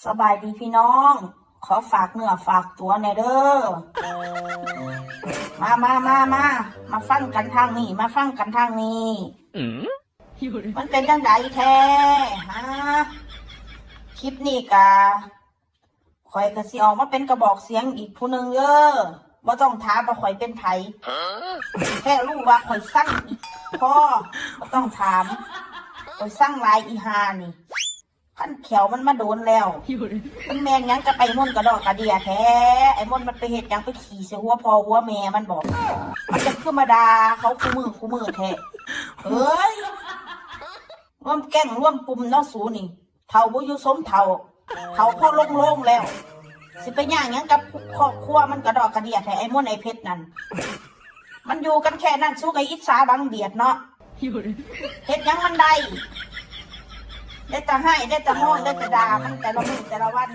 สบายดีพี่น้อง ขอฝากเนื้อฝากตัวแน่เด้อมาฟังกันทางนี้มาฟังกันทางนี้มันเป็นจังไดแท้ฮะคลิปนี้กะข่อยกะสิออกมาเป็นกระบอกเสียงอีกผู้หนึ่งเด้อบ่ต้องถามว่าข่อยเป็นไผแค่รู้ว่าข่อยสั่งอีกพ่อบ่ต้องถามข่อยสั่งลายอีหานี่ขั้นเขียวมันมาโดนแล้วมันแมงยังจะไปม่นกระดอกกระเดียแท้ไอ้ม่นมันไปเห็ดยังไปขี่เสียหัวพอหัวแม่มันบอกมันจะขึ้นมาดาเขาคู่มือแท้เฮ้ยร่วมแก้งร่วมปุ่มเนาะสูนี่เท่าบุยุสมเท่าพ่อโล่งๆแล้วสิไปย่างยังกับครอบครัวมันกระดอกกระเดียแท้ไอ้ม่นไอ้เพชรนั่นมันอยู่กันแค่นั้นสู้กับอิสาบังเบียดเนาะเฮ็ดยังมันได้แต่ให้ได้แต่ห้องได้แต่ด่ามันแต่ละมื้อแต่ละวัน